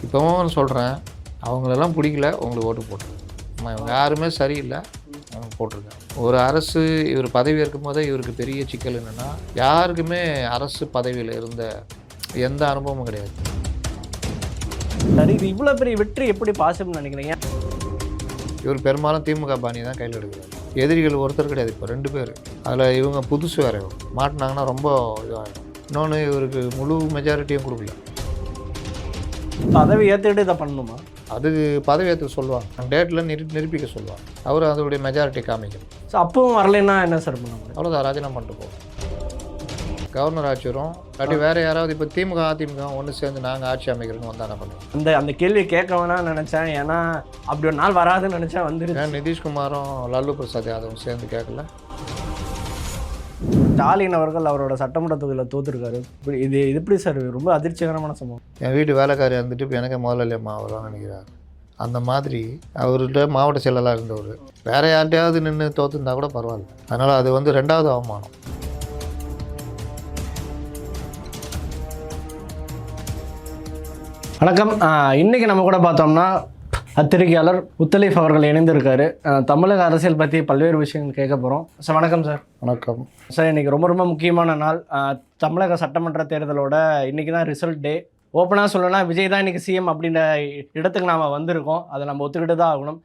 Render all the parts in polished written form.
இப்போவும் சொல்கிறேன், அவங்களெல்லாம் பிடிக்கல, உங்களுக்கு ஓட்டு போட்டுருங்க. இவங்க யாருமே சரியில்லை, அவங்க போட்டிருக்காங்க. ஒரு அரசு இவர் பதவி இருக்கும்போதே இவருக்கு பெரிய சிக்கல் என்னென்னா, யாருக்குமே அரசு பதவியில் இருந்த எந்த அனுபவமும் கிடையாது. சரி, இது இவ்வளோ பெரிய வெற்றி எப்படி பாசிபிள்னு நினைக்கிறீங்க? இவர் பெரும்பாலும் திமுக பாணியை தான் கையில் எடுக்கிறார். எதிரிகள் ஒருத்தர் கிடையாது, இப்போ 2 பேர். அதில் இவங்க புதுசு வேறு மாட்டினாங்கன்னா ரொம்ப இதாகிடும். இன்னொன்று இவருக்கு முழு மெஜாரிட்டியும் கொடுக்கல. பதவி ஏற்றுக்கிட்டு இதை பண்ணணுமா? அதுக்கு பதவி ஏற்று சொல்லுவாங்க, டேட்டில் நிரூபிக்க சொல்லுவாங்க. அவர் அதோடைய மெஜாரிட்டி காமிக்கணும். ஸோ அப்பவும் வரலைன்னா என்ன சார் பண்ணுவாங்க? அவ்வளோதான், ராஜினாமா பண்ணிட்டு போகும். கவர்னர் ஆட்சி வரும், இல்லாட்டி வேறு யாராவது இப்போ திமுக அதிமுக ஒன்று சேர்ந்து நாங்கள் ஆட்சி அமைக்கிறோன்னு வந்தால் என்ன பண்ணுவோம்? அந்த கேள்வியை கேட்க வேணாம்னு நினச்சேன். ஏன்னா அப்படி ஒரு நாள் வராதுன்னு நினச்சா வந்துருச்சு. ஏன் நிதிஷ்குமாரும் லல்லு பிரசாத் யாதவும் சேர்ந்து கேட்கல? ஸ்டாலின் அவர்கள் அவரோட சட்டமன்ற தொகுதியில் தோற்றுருக்காரு. இது எப்படி சார் ரொம்ப அதிர்ச்சிகரமான சம்பவம்? என் வீட்டு வேலைக்காரி இருந்துட்டு இப்போ எனக்கு முதல்ல வருவான்னு நினைக்கிறார். அந்த மாதிரி அவர்கிட்ட மாவட்ட செயலாளர் இருந்தவர் வேறு யார்கிட்டையாவது நின்று தோற்றுருந்தா கூட பரவாயில்ல. அதனால் அது வந்து 2வது அவமானம். வணக்கம். இன்றைக்கி நம்ம கூட பார்த்தோம்னா பத்திரிகையாளர் முத்தலீஃப் அவர்கள் இணைந்திருக்காரு. தமிழக அரசியல் பற்றி பல்வேறு விஷயங்கள் கேட்க போகிறோம். சார் வணக்கம் சார். வணக்கம் சார். இன்றைக்கி ரொம்ப முக்கியமான நாள். தமிழக சட்டமன்ற தேர்தலோட இன்றைக்கி தான் ரிசல்ட் டே. ஓப்பனாக சொல்லணும்னா விஜய் தான் இன்றைக்கி சிஎம் அப்படின்ற இடத்துக்கு நாம் வந்திருக்கோம். அதை நம்ம ஒத்துக்கிட்டு தான் ஆகணும்.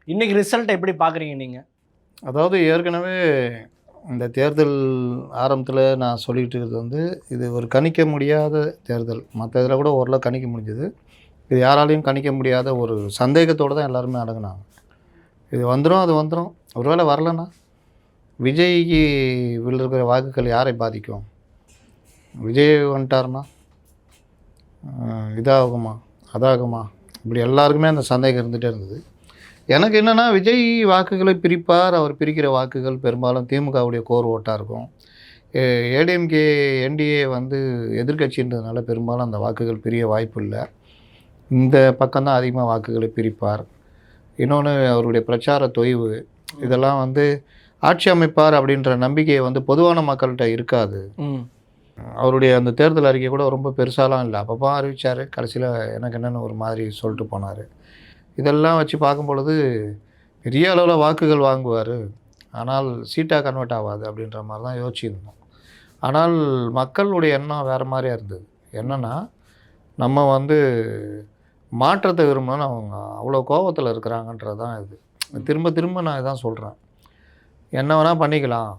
இன்றைக்கி ரிசல்ட் எப்படி பார்க்குறீங்க நீங்கள்? அதாவது ஏற்கனவே இந்த தேர்தல் ஆரம்பத்தில் நான் சொல்லிகிட்டு இருக்கிறது வந்து இது ஒரு கணிக்க முடியாத தேர்தல். மற்ற இதில் கூட ஓரளவு கணிக்க முடிஞ்சது. இது யாராலையும் கணிக்க முடியாத ஒரு சந்தேகத்தோடு தான் எல்லாருமே அடங்கினாங்க. இது வந்துடும், அது வந்துடும். ஒருவேளை வரலன்னா விஜய்க்கு இருக்கிற வாக்குகள் யாரை பாதிக்கும்? விஜய் வந்துட்டார்னா இதாகுமா அதாகுமா இப்படி எல்லாருக்குமே அந்த சந்தேகம் இருந்துகிட்டே இருந்தது. எனக்கு என்னென்னா, விஜய் வாக்குகளை பிரிப்பார். அவர் பிரிக்கிற வாக்குகள் பெரும்பாலும் திமுகவுடைய கோர் ஓட்டாக இருக்கும். ஏடிஎம்கே என்டிஏ வந்து எதிர்கட்சின்றதுனால பெரும்பாலும் அந்த வாக்குகள் பிரிய வாய்ப்பு இல்லை. இந்த பக்கம்தான் அதிகமாக வாக்குகளை பிரிப்பார். இன்னொன்று அவருடைய பிரச்சார தொய்வு, இதெல்லாம் வந்து ஆட்சி அமைப்பார் அப்படின்ற நம்பிக்கை வந்து பொதுவான மக்கள்கிட்ட இருக்காது. அவருடைய அந்த தேர்தல் அறிக்கை கூட ரொம்ப பெருசாலாம் இல்லை, அப்பப்போ அறிவித்தார். கடைசியில் எனக்கு என்னென்னு ஒரு மாதிரி சொல்லிட்டு போனார். இதெல்லாம் வச்சு பார்க்கும் பொழுது பெரிய அளவில் வாக்குகள் வாங்குவார், ஆனால் சீட்டாக கன்வெர்ட் ஆகாது அப்படின்ற மாதிரி தான் யோசிச்சுருந்தோம். ஆனால் மக்களுடைய எண்ணம் வேறு மாதிரியாக இருந்தது. என்னென்னா, நம்ம வந்து மாற்றத்தை விரும்பணும்னு அவங்க அவ்வளோ கோபத்தில் இருக்கிறாங்கன்றது தான் இது. திரும்ப நான் இதான் சொல்கிறேன். என்ன வேணால் பண்ணிக்கலாம்,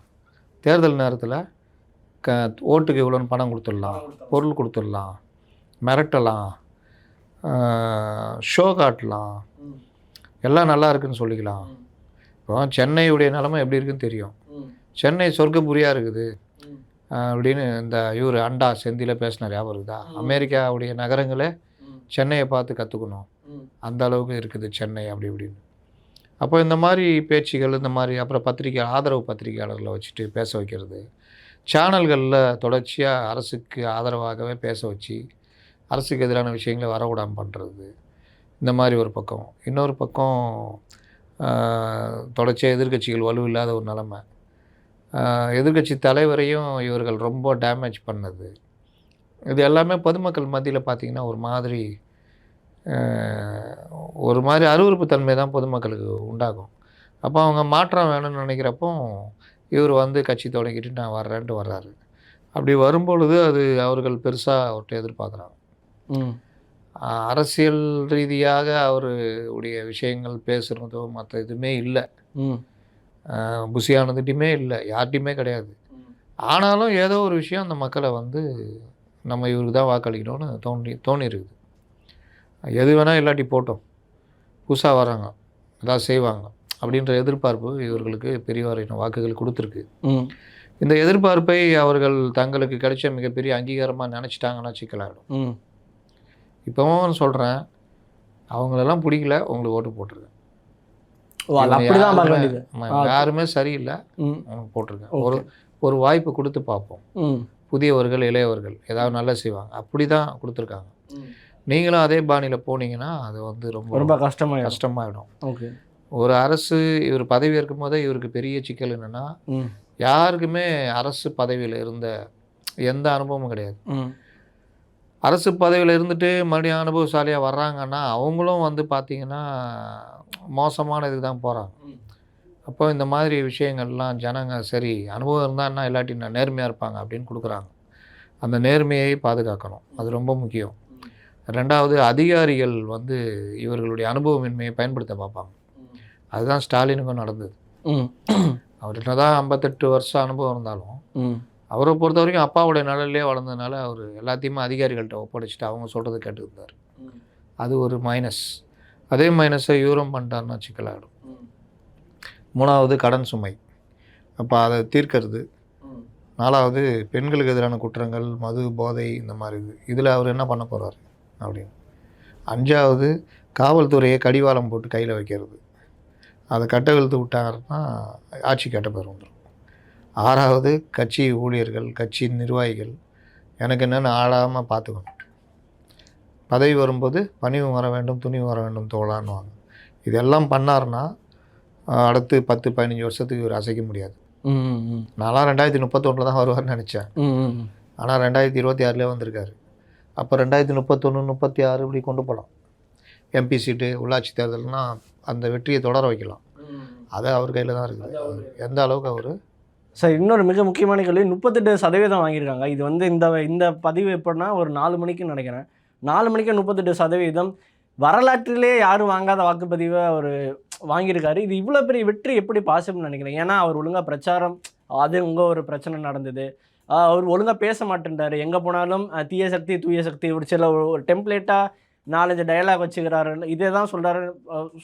தேர்தல் நேரத்தில் ஓட்டுக்கு இவ்வளோன்னு பணம் கொடுத்துடலாம், பொருள் கொடுத்துடலாம், மிரட்டலாம், ஷோ காட்டலாம், எல்லாம் நல்லா இருக்குதுன்னு சொல்லிக்கலாம். இப்போ சென்னையுடைய நிலைமை எப்படி இருக்குதுன்னு தெரியும். சென்னை சொர்க்கபுரியாக இருக்குது அப்படின்னு இந்த இவர் அண்டா செந்தியில் பேசினார், ஞாபகம் இருக்குதா? அமெரிக்காவுடைய நகரங்களே சென்னையை பார்த்து கற்றுக்கணும், அந்த அளவுக்கு இருக்குது சென்னை அப்படி இப்படின்னு. அப்போ இந்த மாதிரி பேச்சுகள், இந்த மாதிரி அப்புறம் ஆதரவு பத்திரிகையாளர்களை வச்சுட்டு பேச வைக்கிறது, சேனல்களில் தொடர்ச்சியாக அரசுக்கு ஆதரவாகவே பேச வச்சு அரசுக்கு எதிரான விஷயங்களை வரவிடாமல் பண்ணுறது, இந்த மாதிரி ஒரு பக்கம். இன்னொரு பக்கம் தொடர்ச்சியாக எதிர்கட்சிகள் வலுவில்லாத ஒரு நிலைமை, எதிர்கட்சி தலைவரையும் இவர்கள் ரொம்ப டேமேஜ் பண்ணது, இது எல்லாமே பொதுமக்கள் மத்தியில் பார்த்திங்கன்னா ஒரு மாதிரி அருவருப்புத்தன்மை தான் பொதுமக்களுக்கு உண்டாகும். அப்போ அவங்க மாற்றம் வேணும்னு நினைக்கிறப்போ இவர் வந்து கட்சி தொடங்கிட்டு நான் வர்றேன்ட்டு வர்றாரு. அப்படி வரும்பொழுது அது அவர்கள் பெருசாக அவர்கிட்ட எதிர்பார்க்குறாங்க. அரசியல் ரீதியாக அவருடைய விஷயங்கள் பேசுகிறதோ மற்ற எதுவுமே இல்லை, புசியானதுட்டையுமே இல்லை, யார்கிட்டையுமே கிடையாது. ஆனாலும் ஏதோ ஒரு விஷயம் அந்த மக்களை வந்து நம்ம இவருக்கு தான் வாக்களிக்கணும்னு தோணிருக்குது. எது வேணால் இல்லாட்டி போட்டோம், புதுசாக வராங்க ஏதாவது செய்வாங்க அப்படின்ற எதிர்பார்ப்பு இவர்களுக்கு பெரியவாரின் வாக்குகள் கொடுத்துருக்கு. இந்த எதிர்பார்ப்பை அவர்கள் தங்களுக்கு கிடைச்ச மிகப்பெரிய அங்கீகாரமாக நினச்சிட்டாங்கன்னா சிக்கலாகிடும். இப்போவும் சொல்கிறேன், அவங்களெல்லாம் பிடிக்கல, உங்களுக்கு ஓட்டு போட்டிருக்கேன். யாருமே சரியில்லை, அவங்க போட்டிருக்கேன். ஒரு வாய்ப்பு கொடுத்து பார்ப்போம், புதியவர்கள் இளையவர்கள் ஏதாவது நல்லா செய்வாங்க, அப்படி தான் கொடுத்துருக்காங்க. நீங்களும் அதே பாணியில் போனீங்கன்னா அது வந்து ரொம்ப கஷ்டமாயிடும். ஓகே. ஒரு அரசு இவர் பதவி இருக்கும் போதே இவருக்கு பெரிய சிக்கல் என்னென்னா, யாருக்குமே அரசு பதவியில் இருந்த எந்த அனுபவமும் கிடையாது. அரசு பதவியில் இருந்துட்டு மறுபடியும் அனுபவசாலியாக வர்றாங்கன்னா அவங்களும் வந்து பார்த்திங்கன்னா மோசமான இதுக்கு தான் போகிறாங்க. அப்போ இந்த மாதிரி விஷயங்கள்லாம் ஜனங்க சரி அனுபவம் இருந்தால் என்ன இல்லாட்டி நான் நேர்மையாக இருப்பாங்க அப்படின்னு கொடுக்குறாங்க. அந்த நேர்மையை பாதுகாக்கணும், அது ரொம்ப முக்கியம். 2வது அதிகாரிகள் வந்து இவர்களுடைய அனுபவமின்மையை பயன்படுத்த பார்ப்பாங்க. அதுதான் ஸ்டாலினுக்கும் நடந்தது. அவர்கிட்ட தான் 58 வருஷம் அனுபவம் இருந்தாலும் அவரை பொறுத்த வரைக்கும் அப்பாவுடைய நிழல்லே வளர்ந்ததுனால அவர் எல்லாத்தையுமே அதிகாரிகள்கிட்ட ஒப்படைச்சிட்டு அவங்க சொல்கிறத கேட்டுருந்தார். அது ஒரு மைனஸ். அதே மைனஸை இவரும் பண்ணிட்டாருன்னா சிக்கலாகிடும். 3வது கடன் சுமை, அப்போ அதை தீர்க்கிறது. 4வது பெண்களுக்கு எதிரான குற்றங்கள், மது, போதை, இந்த மாதிரி இதில் அவர் என்ன பண்ண போகிறார் அப்படின்னு. 5வது காவல்துறையை கடிவாளம் போட்டு கையில் வைக்கிறது. அதை கட்டவிழ்த்து விட்டாருன்னா ஆட்சி கெட்ட பேர் வந்துடும். 6வது கட்சி ஊழியர்கள், கட்சி நிர்வாகிகள் எனக்கு என்னென்னு ஆளாமல் பார்த்துக்கணும். பதவி வரும்போது பணிவு வர வேண்டும், துணிவு வர வேண்டும் தோழான்னுவாங்க. இதெல்லாம் பண்ணார்னா அடுத்து 10-15 வருஷத்துக்கு இவர் அசைக்க முடியாது. நான்லாம் 2031 தான் வருவார்னு நினச்சேன். ஆனால் 2026 வந்திருக்காரு. அப்போ 2031, 36 இப்படி கொண்டு போகலாம். எம்பி சீட்டு, உள்ளாட்சி தேர்தல்னால் அந்த வெற்றியை தொடர வைக்கலாம். அது அவர் கையில் தான் இருக்குது. எந்த அளவுக்கு அவர் சார். இன்னொரு மிக முக்கியமான கேள்வி, 38% வாங்கியிருக்காங்க. இது வந்து இந்த பதிவு எப்படின்னா ஒரு 4 மணிக்கு நினைக்கிறேன். 4 மணிக்கு 38% வரலாற்றிலே யாரும் வாங்காத வாக்குப்பதிவை அவர் வாங்கியிருக்காரு. இது இவ்வளோ பெரிய வெற்றி எப்படி பாசிபிள்னு நினைக்கிறேன்? ஏன்னா அவர் ஒழுங்காக பிரச்சாரம், அது ஒரு பிரச்சனை நடந்தது. அவர் ஒழுங்காக பேச மாட்டேன்றார். எங்கே போனாலும் தீய சக்தி தூய சக்தி ஒரு சில ஒரு டெம்ப்ளேட்டாக 4-5 டயலாக் வச்சுக்கிறாரு. இதே தான்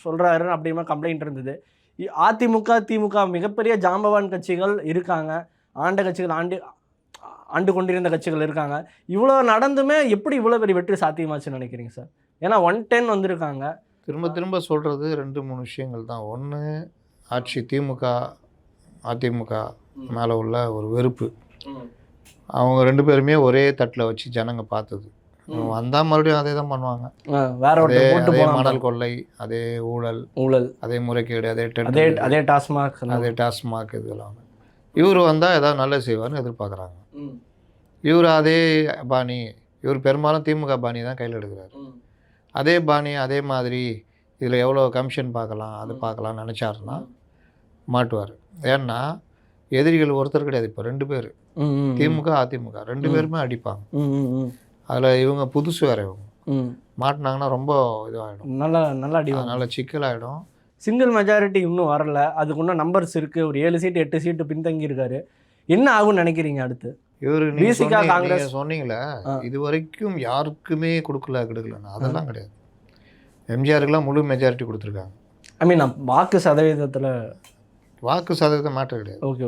சொல்கிறாரு அப்படிமா கம்ப்ளைண்ட் இருந்தது. அதிமுக, திமுக மிகப்பெரிய ஜாம்பவான் கட்சிகள் இருக்காங்க, ஆண்ட கட்சிகள், ஆண்டு கொண்டிருந்த கட்சிகள் இருக்காங்க. இவ்வளோ நடந்துமே எப்படி இவ்வளோ பெரிய வெற்றி சாத்தியமாச்சுன்னு நினைக்கிறீங்க சார்? ஏன்னா 110 வந்திருக்காங்க. திரும்ப சொல்கிறது 2-3 விஷயங்கள் தான். ஒன்று, ஆட்சி திமுக அதிமுக மேலே உள்ள ஒரு வெறுப்பு. அவங்க 2 பேருமே ஒரே தட்டில் வச்சு ஜனங்க பார்த்தது. வந்தால் மறுபடியும் அதே தான் பண்ணுவாங்க. அதே மணல் கொள்ளை, அதே ஊழல், அதே முறைகேடு, அதே டாஸ்மாக் இதெல்லாம். இவர் வந்தால் ஏதாவது நல்லது செய்வார்னு எதிர்பார்க்குறாங்க. இவர் அதே பாணி, இவர் பெரும்பாலும் திமுக பாணி தான் கையில் எடுக்கிறார். அதே பாணி அதே மாதிரி இதில் எவ்வளோ கமிஷன் பார்க்கலாம், அது பார்க்கலாம்னு நினச்சாருன்னா மாட்டுவார். ஏன்னா எதிரிகள் ஒருத்தர் கிடையாது. இப்போ 2 பேர், திமுக அதிமுக 2 பேருமே அடிப்பாங்க. அதில் இவங்க புதுசு வேறு, இவங்க மாட்டினாங்கன்னா ரொம்ப இதுவாகிடும், நல்லா அடிவாங்க, நல்ல சிக்கலாகிடும். சிங்கிள் மெஜாரிட்டி இன்னும் வரல, அதுக்கு இன்னும் நம்பர்ஸ் இருக்குது. ஒரு 7 சீட்டு 8 சீட்டு பின்தங்கி இருக்காரு. என்ன ஆகும்னு நினைக்கிறீங்க அடுத்து? இவர் காங்கிரஸ் சொன்னீங்களே, இது வரைக்கும் யாருக்குமே கொடுக்கலன்னா அதெல்லாம் கிடையாது. எம்ஜிஆருக்குலாம் முழு மெஜாரிட்டி கொடுத்துருக்காங்க. ஐ மீன் வாக்கு சதவீதத்தில் மேட்டர் கிடையாது. ஓகே.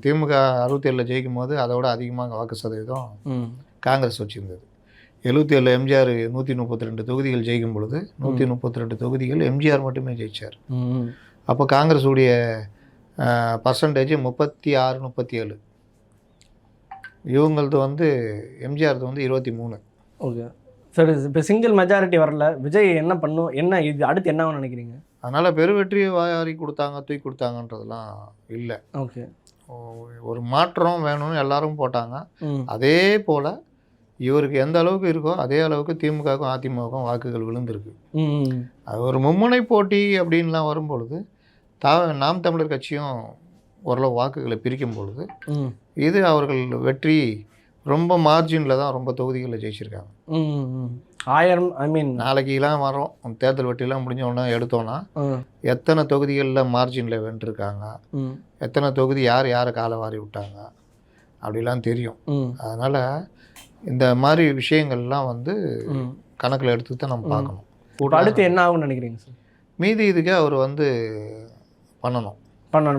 திமுக 67 ஜெயிக்கும் போது அதோட அதிகமாக வாக்கு சதவீதம் காங்கிரஸ் வச்சுருந்தது. 77 எம்ஜிஆர் 132 தொகுதிகள் ஜெயிக்கும் பொழுது 132 தொகுதிகள் எம்ஜிஆர் மட்டுமே ஜெயிச்சார். அப்போ காங்கிரஸ் உடைய பர்சன்டேஜ் 36-37. இவங்களது வந்து எம்ஜிஆர்து வந்து 23. ஓகே சரி. இப்போ சிங்கிள் மெஜாரிட்டி வரல, விஜய் என்ன பண்ணும், என்ன இது அடுத்து என்ன நினைக்கிறீங்க? அதனால் பெருவெற்றியை வாரி கொடுத்தாங்க, தூக்கி கொடுத்தாங்கன்றதெல்லாம் இல்லை. ஓகே, ஒரு மாற்றம் வேணும்னு எல்லாரும் போட்டாங்க. அதே போல் இவருக்கு எந்த அளவுக்கு இருக்கோ அதே அளவுக்கு திமுகவுக்கும் அதிமுகவுக்கும் வாக்குகள் விழுந்திருக்கு. அது ஒரு மும்முனை போட்டி அப்படின்லாம் வரும்பொழுது நாம் தமிழர் கட்சியும் ஓரளவு வாக்குகளை பிரிக்கும் பொழுது இது அவர்கள் வெற்றி ரொம்ப மார்ஜினில் தான் ரொம்ப தொகுதிகளில் ஜெயிச்சிருக்காங்க. 1000 ஐ மீன் நாளைக்கெல்லாம் வரோம், தேர்தல் வெற்றிலாம் முடிஞ்சோன்னா எடுத்தோன்னா எத்தனை தொகுதிகளில் மார்ஜினில் வென்றிருக்காங்க, எத்தனை தொகுதி யாரை காலை வாரி விட்டாங்க அப்படிலாம் தெரியும். அதனால் இந்த மாதிரி விஷயங்கள்லாம் வந்து கணக்கில் எடுத்து தான் நம்ம பார்க்கணும். அடுத்து என்ன ஆகும்னு நினைக்கிறீங்க சார்? மீதி இதுக்கு அவர் வந்து பண்ணணும்,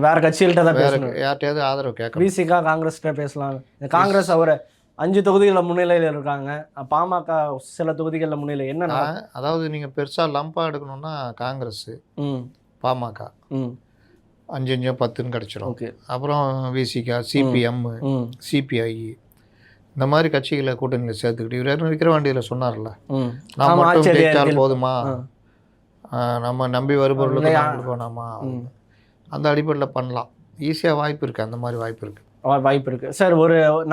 வேறு கட்சிகள்கிட்ட தான் பேசணும், யார்கிட்டயாவது ஆதரவு கேட்கணும். பிசிகா காங்கிரஸ்கிட்ட பேசலாம். காங்கிரஸ் அவரை 5 தொகுதிகளில் முன்னிலையில் இருக்காங்க, பாமக சில தொகுதிகளில் முன்னிலை. என்னன்னா அதாவது நீங்கள் பெருசாக லம்பாக எடுக்கணும்னா காங்கிரஸ் பாமக 5-5 10 கிடச்சிரும். ஓகே. அப்புறம் விசிகா, சிபிஎம், சிபிஐ இந்த மாதிரி கட்சிகளை கூட்டணியில் சேர்த்துக்கிட்டு இவர் விக்கிரவாண்டியில் சொன்னார்ல, நான் மட்டும் ஜெயித்தால் போதுமா, நம்ம நம்பி வருபவர்களுக்கு கொடுக்கணுமா, அந்த அடிப்படையில் பண்ணலாம். ஈஸியாக வாய்ப்பு இருக்குது, அந்த மாதிரி வாய்ப்பு இருக்குது. வாய்ப்பு இருக்குது சார்.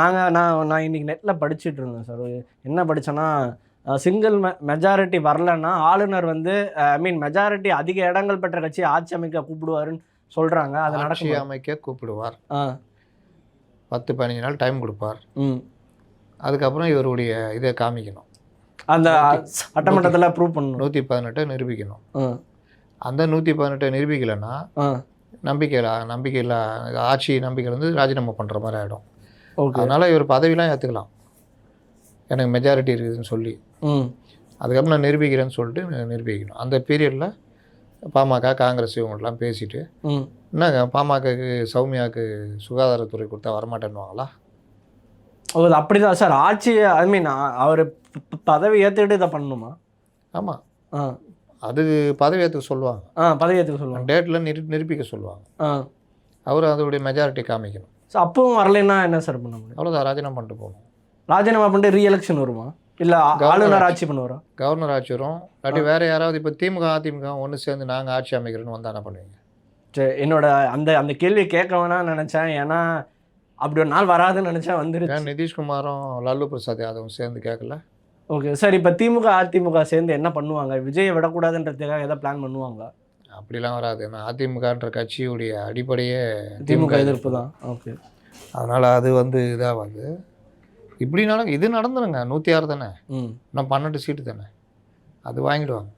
நான் இன்னைக்கு நெட்டில் படிச்சுட்டு இருந்தேன் சார். என்ன படித்தேன்னா, சிங்கிள் மெஜாரிட்டி வரலன்னா ஆளுநர் வந்து மெஜாரிட்டி அதிக இடங்கள் பெற்ற கட்சியை ஆட்சி அமைக்க கூப்பிடுவாருன்னு சொல்கிறாங்க. அது ஆட்சி நடக்கும். அமைக்க கூப்பிடுவார். ஆ 10-15 நாள் டைம் கொடுப்பார். ம் அதுக்கப்புறம் இவருடைய இதை காமிக்கணும். அந்த சட்டமன்றத்தில் ப்ரூவ் பண்ணணும். 118 நிரூபிக்கணும். ஆ அந்த 118 நிரூபிக்கலைன்னா ஆ நம்பிக்கையில் ஆட்சி நம்பிக்கை வந்து ராஜினாமா பண்ணுற மாதிரி ஆகிடும். ஓகே. அதனால் இவர் பதவிலாம் ஏற்றுக்கலாம், எனக்கு மெஜாரிட்டி இருக்குதுன்னு சொல்லி. ம் அதுக்கப்புறம் நான் நிரூபிக்கிறேன்னு சொல்லிட்டு நிரூபிக்கணும். அந்த பீரியடில் பாமக, காங்கிரஸ் இவங்கள்லாம் பேசிட்டு, ம் என்னங்க பாமகக்கு சௌமியாவுக்கு சுகாதாரத்துறை கொடுத்தா வரமாட்டேன்னுவாங்களா? அது அப்படிதான் சார். ஆட்சி அவர் பதவி ஏற்றுக்கிட்டு இதை பண்ணணுமா? ஆமாம், ஆ அது பதவி ஏற்றுக்க சொல்லுவாங்க. பதவி ஏற்றுக்க சொல்லுவாங்க. டேட்டில் நிரூபிக்க சொல்லுவாங்க. அவர் அதோடைய மெஜாரிட்டி காமிக்கணும். ஸோ அப்பவும் வரலைன்னா என்ன சார் பண்ண முடியும்? அவ்வளோதான், ராஜினாமா பண்ணிட்டு போகணும். ராஜினாமா பண்ணிட்டு ரீஎலெக்ஷன் வருமா, இல்லை ஆளுநர் ஆட்சி பண்ணுவாரா? கவர்னர் ஆட்சி வரும். இல்லாட்டி வேறு யாராவது இப்போ திமுக அதிமுக ஒன்று சேர்ந்து நாங்கள் ஆட்சி அமைக்கிறோன்னு வந்தால் என்ன பண்ணுவீங்க? சரி, என்னோட அந்த கேள்வியை கேட்க வேணாம்னு நினச்சேன். ஏன்னா அப்படி ஒரு நாள் வராதுன்னு நினச்சேன், வந்துருச்சு. ஏன் நிதிஷ்குமாரும் லல்லு பிரசாத் யாதவும் சேர்ந்து கேட்கல? Okay sir. இப்போ திமுக அதிமுக சேர்ந்து என்ன பண்ணுவாங்க? விஜயை விடக்கூடாதுன்றதுக்காக எதாவது பிளான் பண்ணுவாங்க? அப்படிலாம் வராது. ஏன்னா அதிமுகன்ற கட்சியுடைய அடிப்படையே திமுக எதிர்ப்பு தான். ஓகே. அதனால் அது வந்து இதாகாது. இப்படினாலும் இது நடந்துருங்க. 106 தானே, இன்னும் 12 சீட்டு தானே, அது வாங்கிடுவாங்க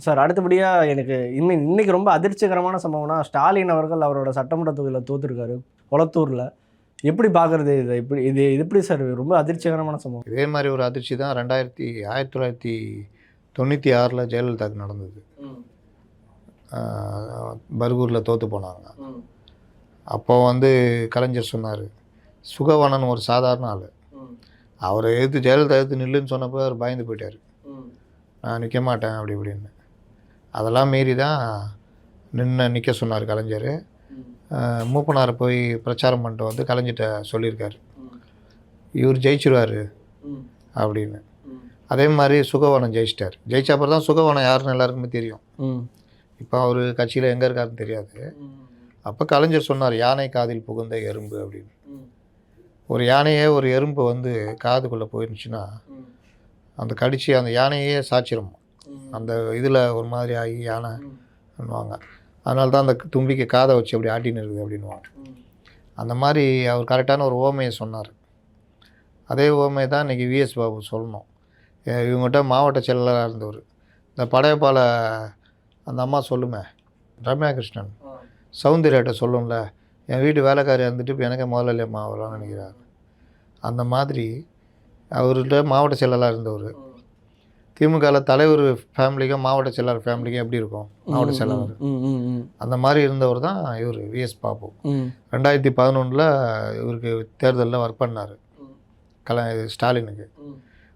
சார். அடுத்தபடியாக எனக்கு இன்னைக்கு ரொம்ப அதிர்ச்சிகரமான சம்பவம்னா, ஸ்டாலின் அவர்கள் அவரோட சட்டமன்ற தொகுதியில் தோற்றுருக்காரு, கொளத்தூரில். எப்படி பார்க்குறது இது? இது எப்படி சார் ரொம்ப அதிர்ச்சிகரமான சம்பவம்? இதே மாதிரி ஒரு அதிர்ச்சி தான் 1996 ஜெயலலிதாவுக்கு நடந்தது. பர்கூரில் தோற்று போனாங்க. அப்போ வந்து கலைஞர் சொன்னார், சுகவனன் ஒரு சாதாரண ஆள், அவரை எதிர்த்து ஜெயலலிதா எதிர்த்து நில்லுன்னு சொன்னப்போ அவர் பயந்து போயிட்டார். நான் நிற்க மாட்டேன் அப்படி இப்படின்னு. அதெல்லாம் மீறி தான் நிற்க சொன்னார் கலைஞர். மூப்பனாரை போய் பிரச்சாரம் பண்ணிட்டு வந்து கலைஞர்கிட்ட சொல்லியிருக்காரு, இவர் ஜெயிச்சிருவார் அப்படின்னு. அதே மாதிரி சுகவனம் ஜெயிச்சிட்டார். ஜெயிச்ச அப்புறம் தான் சுகவனம் யாருன்னு எல்லாருக்குமே தெரியும். இப்போ அவர் கட்சியில் எங்கே இருக்காருன்னு தெரியாது. அப்போ கலைஞர் சொன்னார், யானை காதில் புகுந்த எறும்பு அப்படின்னு. ஒரு யானையே ஒரு எறும்பு வந்து காதுக்குள்ளே போயிருந்துச்சுன்னா அந்த கடிச்சு அந்த யானையே சாச்சிரும். அந்த இதில் ஒரு மாதிரி ஆகி யானை பண்ணுவாங்க. அதனால தான் அந்த தும்பிக்கை காதை வச்சு அப்படி ஆட்டின்னு இருக்குது அப்படின்வாங்க. அந்த மாதிரி அவர் கரெக்டான ஒரு ஓமையை சொன்னார். அதே ஓமையை தான் இன்றைக்கி விஎஸ் பாபு சொல்லணும். இவங்ககிட்ட மாவட்ட செயலாளராக இருந்தவர், இந்த படையப்பால அந்த அம்மா சொல்லுமே, ரம்யா கிருஷ்ணன், சௌந்தர்யாட்ட சொல்லும்ல, என் வீட்டு வேலைக்காரி இருந்துட்டு இப்போ எனக்கே முதல்ல அம்மா வரலாம்னு நினைக்கிறார். அந்த மாதிரி அவர்கிட்ட மாவட்ட செயலாளராக இருந்தவர். திமுகவில் தலைவர் ஃபேமிலிக்கும் மாவட்ட செயலாளர் ஃபேமிலிக்கும் எப்படி இருக்கும் மாவட்ட செயலாளர், அந்த மாதிரி இருந்தவர் தான் இவர் விஎஸ் பாபு. 2011 இவருக்கு தேர்தலில் ஒர்க் பண்ணார் ஸ்டாலினுக்கு.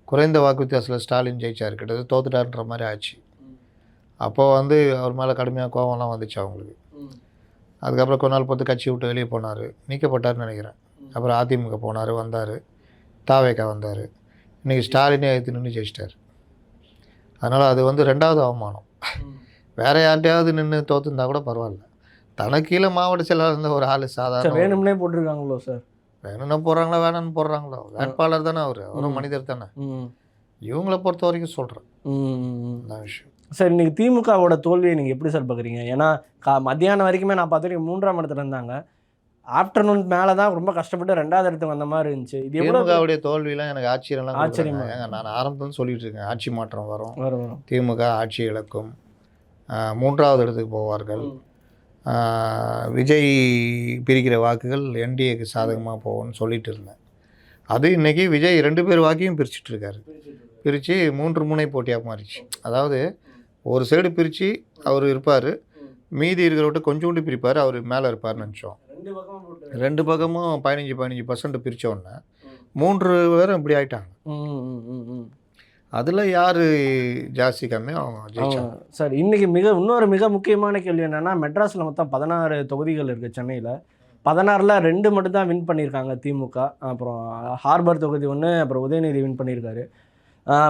குறைந்த வாக்கு வித்தியாசத்தில் ஸ்டாலின் ஜெயிச்சார், கிட்டத்தட்ட தோத்துட்டாருன்ற மாதிரி ஆச்சு. அப்போது வந்து அவர் மேலே கடுமையாக கோபம்லாம் வந்துச்சு அவங்களுக்கு. அதுக்கப்புறம் கொஞ்ச நாள் பொறுத்து கட்சி விட்டு வெளியே போனார், நீக்கப்பட்டார்னு நினைக்கிறேன். அப்புறம் அதிமுக போனார், வந்தார், தாவேக்கா வந்தார். இன்றைக்கி ஸ்டாலினே எடுத்து நின்று ஜெயிச்சிட்டார். அதனால் அது வந்து 2வது அவமானம். வேறு யார்கிட்டையாவது நின்று தோற்றுருந்தா கூட பரவாயில்ல, தனக்கு கீழே மாவட்ட செயலாளர் இருந்த ஒரு ஆள் சாதாரண வேணும்னே போட்டிருக்காங்களோ சார்? வேணும்னா போடுறாங்களா வேணும்னு போடுறாங்களோ, வேட்பாளர் தானே அவரும் மனிதர் தானே. இவங்கள பொறுத்த வரைக்கும் சொல்கிறேன் விஷயம். சார், இன்றைக்கி திமுகவோட தோல்வியை நீங்கள் எப்படி சார் பார்க்குறீங்க? ஏன்னா மத்தியானம் வரைக்குமே நான் பார்த்து வரைக்கும் 3ஆம் இடத்துல இருந்தாங்க. ஆஃப்டர்நூன் மேலே தான் ரொம்ப கஷ்டப்பட்டு 2வது இடத்துக்கு வந்த மாதிரி இருந்துச்சு. இது திமுகவுடைய தோல்வியெலாம் எனக்கு ஆச்சரியமாக நான் ஆரம்பத்தில் சொல்லிட்டு இருக்கேன். ஆட்சி மாற்றம் வரும், திமுக ஆட்சி இழக்கும், 3வது இடத்துக்கு போவார்கள், விஜய் பிரிக்கிற வாக்குகள் என்டிஏக்கு சாதகமாக போகும்னு சொல்லிட்டு இருந்தேன். அது இன்றைக்கி விஜய் 2 பேர் வாக்கையும் பிரிச்சுட்ருக்காரு. பிரித்து 3 முனை போட்டியாக மாறிச்சு. அதாவது ஒரு சைடு பிரித்து அவர் இருப்பார், மீதி இருக்கிறவட்ட கொஞ்சோண்டு பிரிப்பார், அவர் மேலே இருப்பார்னு நினச்சோம். 2 பக்கமும் 15% பிரித்த உடனே 3 பேரும் இப்படி ஆகிட்டாங்க. அதில் யார் ஜாஸ்தி கம்மியோ அவங்க ஜெயிச்சாங்க. சார், இன்றைக்கி இன்னொரு மிக முக்கியமான கேள்வி என்னென்னா, மெட்ராஸில் மொத்தம் 16 தொகுதிகள் இருக்குது. சென்னையில் 16ல் 2 மட்டும் தான் வின் பண்ணியிருக்காங்க திமுக. அப்புறம் ஹார்பர் தொகுதி 1, அப்புறம் உதயநிதி வின் பண்ணியிருக்காரு.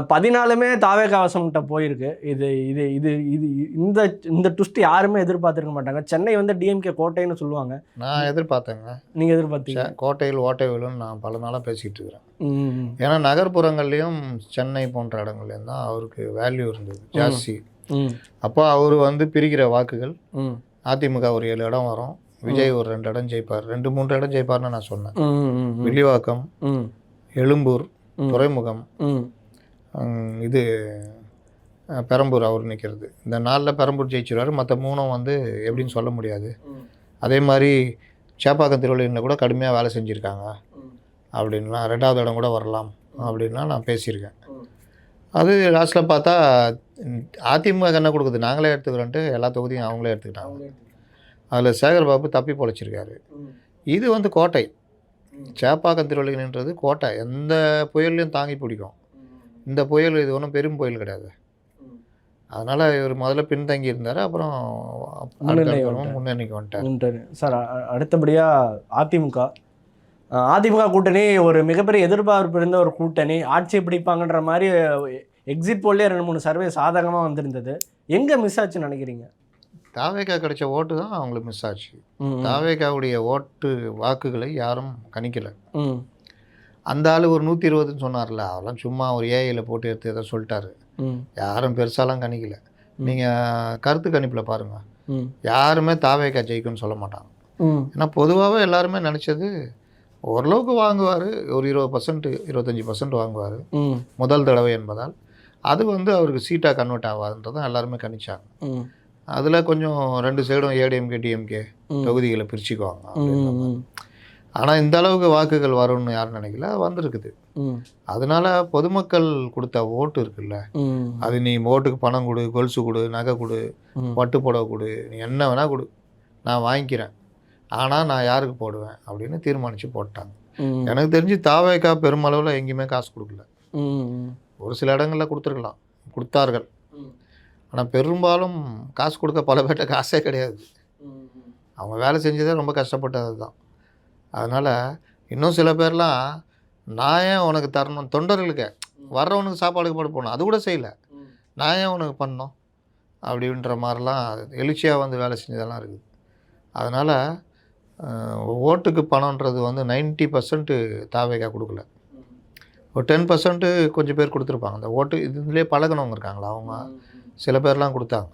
14மே தாவேகா வசம்கிட்ட போயிருக்கு. இது இது இது இது இந்த இந்த ட்விஸ்ட் யாருமே எதிர்பார்த்துருக்க மாட்டாங்க. சென்னை வந்து டிஎம்கே கோட்டைன்னு சொல்லுவாங்க. நான் எதிர்பார்த்தேங்க. நீங்கள் எதிர்பார்த்தீங்க? கோட்டையில் ஓட்டை விழுன்னு நான் பல நாளாக பேசிகிட்டு இருக்கிறேன். ம். ஏன்னா நகர்ப்புறங்கள்லேயும் சென்னை போன்ற இடங்கள்லேயும் தான் அவருக்கு வேல்யூ இருந்தது ஜாஸ்தி. அப்போ அவர் வந்து பிரிக்கிற வாக்குகள் அதிமுக ஒரு 7 இடம் வரும், விஜய் ஒரு 2 இடம் ஜெயிப்பார், 2-3 இடம் ஜெயிப்பார்னு நான் சொன்னேன். வில்லிவாக்கம், எழும்பூர், துறைமுகம், இது பெரம்பூர் அவர் நிற்கிறது. இந்த 4ல் பெரம்பூர் ஜெயிச்சிருவார். மற்ற 3 வந்து எப்படின்னு சொல்ல முடியாது. அதே மாதிரி சேப்பாக்கம் திருவள்ளியில் கூட கடுமையாக வேலை செஞ்சுருக்காங்க அப்படின்லாம், 2வது இடம் கூட வரலாம் அப்படின்லாம் நான் பேசியிருக்கேன். அது லாஸ்ட்டில் பார்த்தா அதிமுக என்ன கொடுக்குது, நாங்களே எடுத்துக்கிறோன்ட்டு எல்லா தொகுதியும் அவங்களே எடுத்துக்கிட்டாங்க. அதில் சேகர் பாபு தப்பி பொழைச்சிருக்காரு. இது வந்து கோட்டை, சேப்பாக்கம் திருவள்ளின்றது கோட்டை, எந்த புயல்லையும் தாங்கி பிடிக்கும். இந்த புயல் இது ஒன்றும் பெரும் புயல் கிடையாது. அதனால் இவர் முதல்ல பின்தங்கி இருந்தார், அப்புறம் முன்னணிக்கு வந்துட்டார். சார் அடுத்தபடியாக அதிமுக கூட்டணி ஒரு மிகப்பெரிய எதிர்பார்ப்பு இருந்த ஒரு கூட்டணி, ஆட்சியை பிடிப்பாங்கன்ற மாதிரி எக்ஸிட் போல்லே 2-3 சர்வே சாதகமாக வந்திருந்தது. எங்கே மிஸ் ஆச்சுன்னு நினைக்கிறீங்க? தாவேகா கிடைச்ச ஓட்டு தான் அவங்களுக்கு மிஸ் ஆச்சு. தாவேகாவுடைய ஓட்டு வாக்குகளை யாரும் கணிக்கலை. அந்த ஆள் ஒரு 120ன்னு சொன்னார்ல, அதெல்லாம் சும்மா ஒரு ஏஐயில் போட்டு எடுத்து எதை சொல்லிட்டாரு. யாரும் பெருசாலாம் கணிக்கலை. நீங்கள் கருத்து கணிப்பில் பாருங்கள், யாருமே தாவேகா ஜெயிக்கும்னு சொல்ல மாட்டாங்க. ஏன்னா பொதுவாகவே எல்லாருமே நினச்சது ஓரளவுக்கு வாங்குவார், ஒரு 20% 25% வாங்குவார் முதல் தடவை என்பதால். அது வந்து அவருக்கு சீட்டாக கன்வெர்ட் ஆகாதுன்றதான் எல்லாருமே கணிச்சாங்க. அதில் கொஞ்சம் 2 சைடும் ஏடிஎம்கே டிஎம்கே தொகுதிகளை பிரிச்சுக்குவாங்க. ஆனால் இந்த அளவுக்கு வாக்குகள் வரும்னு யாரும் நினைக்கல, வந்திருக்குது. அதனால பொதுமக்கள் கொடுத்த ஓட்டு இருக்குல்ல, அது நீ ஓட்டுக்கு பணம் கொடு, கொலுசு கொடு, நகை கொடு, பட்டு புடவை கொடு, நீ என்ன வேணால் கொடு, நான் வாங்கிக்கிறேன், ஆனால் நான் யாருக்கு போடுவேன் அப்படின்னு தீர்மானித்து போட்டாங்க. எனக்கு தெரிஞ்சு தாவேகா பெருமளவில் எங்கேயுமே காசு கொடுக்கல. ஒரு சில இடங்களில் கொடுத்துருக்கலாம், கொடுத்தார்கள். ஆனால் பெரும்பாலும் காசு கொடுக்க பல பேர்ட்ட காசே கிடையாது. அவங்க வேலை செஞ்சதே ரொம்ப கஷ்டப்பட்டது தான். அதனால் இன்னும் சில பேர்லாம் நான் ஏன் உனக்கு தரணும், தொண்டர்களுக்கு வர்றவனுக்கு சாப்பாடுக்கு போட்டு போகணும், அது கூட செய்யலை, நான் ஏன் உனக்கு பண்ணணும் அப்படின்ற மாதிரிலாம் எழுச்சியாக வந்து வேலை செஞ்சதெல்லாம் இருக்குது. அதனால் ஓட்டுக்கு பணன்றது வந்து 90% தாவேகா கொடுக்கல. ஒரு 10% கொஞ்சம் பேர் கொடுத்துருப்பாங்க. அந்த ஓட்டு இதுலேயே பழகினவங்க இருக்காங்களா, அவங்க சில பேர்லாம் கொடுத்தாங்க,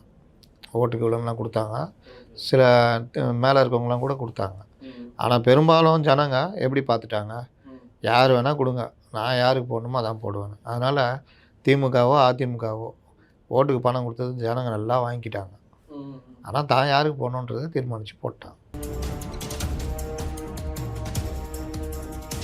ஓட்டுக்கு இவ்வளோலாம் கொடுத்தாங்க. சில மேலே இருக்கவங்களாம் கூட கொடுத்தாங்க. ஆனால் பெரும்பாலும் ஜனங்க எப்படி பார்த்துட்டாங்க, யார் வேணால் கொடுங்க, நான் யாருக்கு போடணுமோ அதான் போடுவேன். அதனால் திமுகவோ அதிமுகவோ ஓட்டுக்கு பணம் கொடுத்தது ஜனங்க நல்லா வாங்கிக்கிட்டாங்க. ஆனால் தான் யாருக்கு போடணுன்றதை தீர்மானித்து போட்டாங்க.